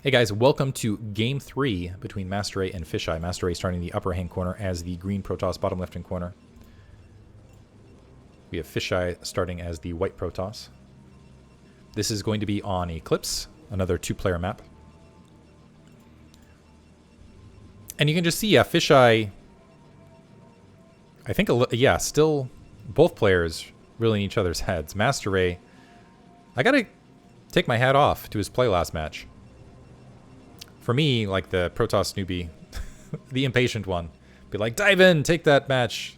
Hey guys, welcome to Game 3 between MasterRey and Fishchei. MasterRey starting the upper hand corner as the green Protoss bottom left hand corner. We have Fishchei starting as the white Protoss. This is going to be on Eclipse, another two-player map. And you can just see, Fishchei, I think, still both players really in each other's heads. MasterRey, I gotta take my hat off to his play last match. For me, like the Protoss newbie, the impatient one, be like, dive in, take that match.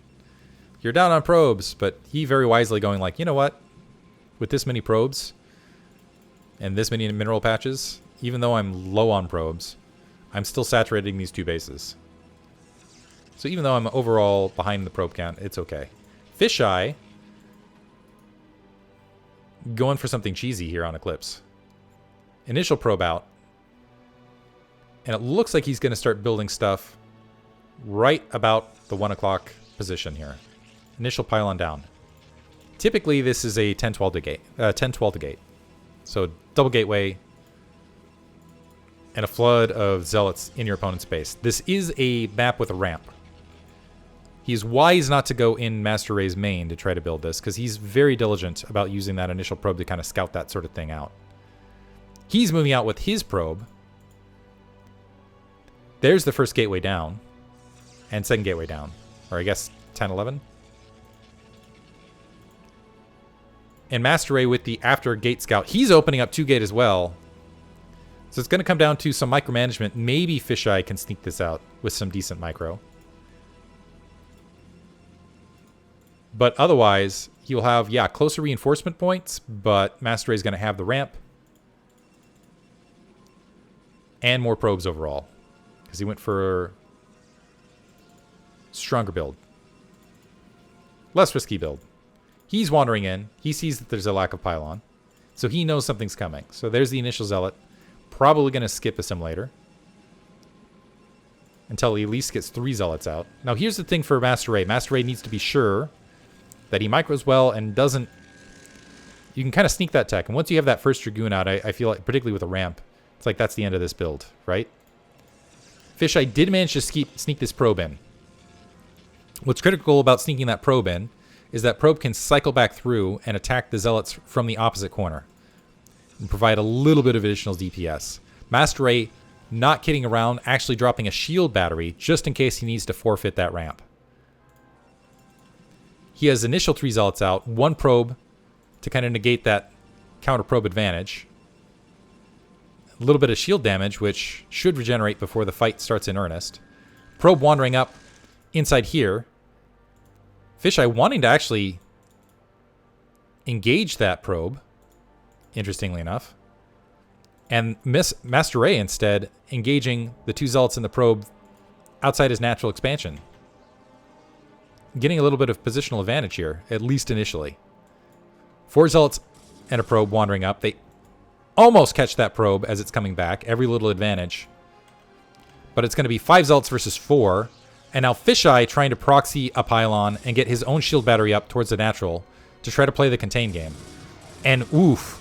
You're down on probes. But he very wisely going like, you know what? With this many probes and this many mineral patches, even though I'm low on probes, I'm still saturating these two bases. So even though I'm overall behind the probe count, it's okay. Fishchei going for something cheesy here on Eclipse. Initial probe out. And it looks like he's going to start building stuff right about the 1 o'clock position here. Initial pylon down. Typically, this is a 10-12 to gate. 10-12 to gate. So double gateway and a flood of zealots in your opponent's base. This is a map with a ramp. He's wise not to go in MasterRey's main to try to build this because he's very diligent about using that initial probe to kind of scout that sort of thing out. He's moving out with his probe. There's the first gateway down. And second gateway down. Or I guess 10, 11. And MasterRey with the after gate scout. He's opening up 2 gate as well. So it's going to come down to some micromanagement. Maybe Fishchei can sneak this out with some decent micro. But otherwise, he'll have, closer reinforcement points. But MasterRey is going to have the ramp. And more probes overall. Because he went for stronger build. Less risky build. He's wandering in. He sees that there's a lack of pylon. So he knows something's coming. So there's the initial zealot. Probably going to skip assimilator. Until he at least gets 3 zealots out. Now here's the thing for MasterRey. MasterRey needs to be sure that he micros well and doesn't... You can kind of sneak that tech. And once you have that first Dragoon out, I feel like, particularly with a ramp, it's like that's the end of this build, right? Fishchei did manage to sneak this probe in. What's critical about sneaking that probe in is that probe can cycle back through and attack the zealots from the opposite corner and provide a little bit of additional DPS. MasterRey not kidding around, actually dropping a shield battery just in case he needs to forfeit that ramp. He has initial 3 zealots out, 1 probe to kind of negate that counter probe advantage. A little bit of shield damage, which should regenerate before the fight starts in earnest. Probe wandering up inside here. Fishchei wanting to actually engage that probe, interestingly enough. And MasterRey instead engaging the 2 zealots in the probe outside his natural expansion. Getting a little bit of positional advantage here, at least initially. 4 zealots and a probe wandering up. They almost catch that probe as it's coming back. Every little advantage. But it's going to be 5 zealots versus 4. And now Fishchei trying to proxy a pylon and get his own shield battery up towards the natural to try to play the contain game. And oof.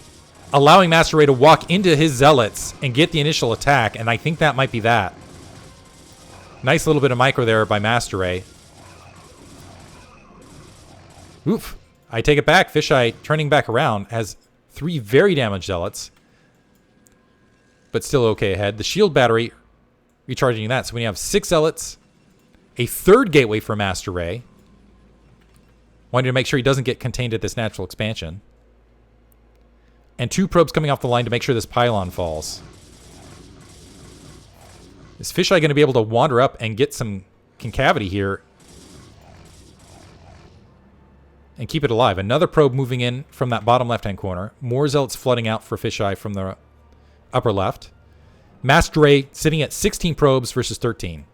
Allowing MasterRey to walk into his zealots and get the initial attack. And I think that might be that. Nice little bit of micro there by MasterRey. Oof. I take it back. Fishchei turning back around has 3 very damaged zealots. But still okay ahead. The shield battery recharging that. So when you have 6 zealots, a 3rd gateway for MasterRey. Wanting to make sure he doesn't get contained at this natural expansion. And 2 probes coming off the line to make sure this pylon falls. Is Fishchei going to be able to wander up and get some concavity here? And keep it alive. Another probe moving in from that bottom left-hand corner. More zealots flooding out for Fishchei from the upper left. MasterRey sitting at 16 probes versus 13.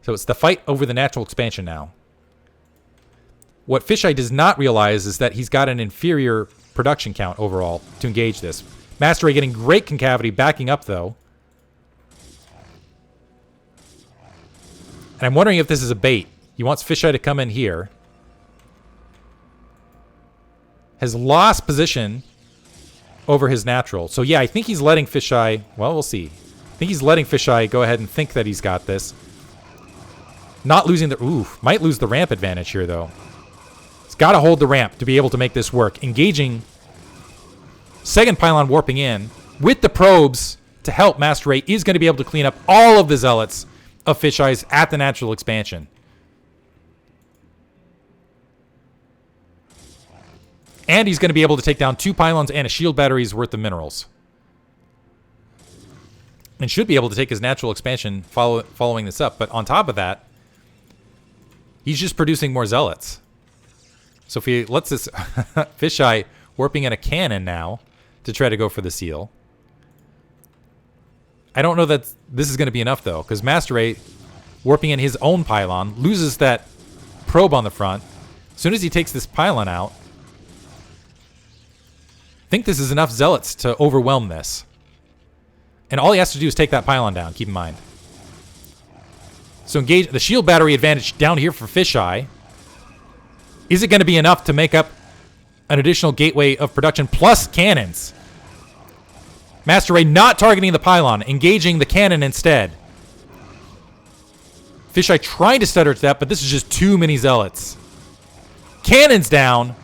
So it's the fight over the natural expansion now. What Fishchei does not realize is that he's got an inferior production count overall to engage this. MasterRey getting great concavity, backing up though. And I'm wondering if this is a bait. He wants Fishchei to come in here. Has lost position over his natural. So yeah, I think he's letting Fishchei, well, we'll see. I think he's letting Fishchei go ahead and think that he's got this. Not losing the, might lose the ramp advantage here though. He's got to hold the ramp to be able to make this work. Engaging second pylon warping in with the probes to help. MasterRey is going to be able to clean up all of the zealots of Fishchei's at the natural expansion. And he's going to be able to take down 2 pylons and a shield battery's worth of minerals. And should be able to take his natural expansion following this up. But on top of that, he's just producing more zealots. So if he lets this Fishchei warping in a cannon now to try to go for the seal. I don't know that this is going to be enough though, because MasterRey warping in his own pylon loses that probe on the front. As soon as he takes this pylon out, I think this is enough zealots to overwhelm this. And all he has to do is take that pylon down, keep in mind. So engage the shield battery advantage down here for Fishchei. Is it going to be enough to make up an additional gateway of production plus cannons? MasterRey not targeting the pylon, engaging the cannon instead. Fishchei trying to stutter to that, but this is just too many zealots. Cannons down.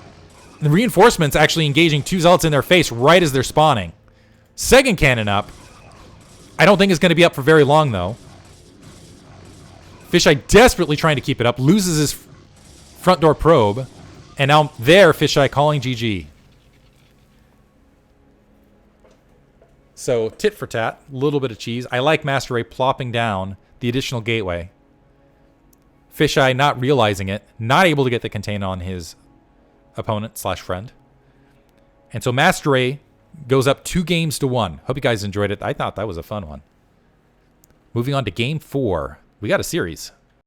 The reinforcements actually engaging 2 zealots in their face right as they're spawning. Second cannon up. I don't think it's going to be up for very long, though. Fishchei desperately trying to keep it up. Loses his front door probe. And now there, Fishchei calling GG. So, tit for tat. A little bit of cheese. I like MasterRey plopping down the additional gateway. Fishchei not realizing it. Not able to get the contain on his opponent / friend. And so MasterRey goes up 2-1. Hope you guys enjoyed it. I thought that was a fun one. Moving on to game 4. We got a series.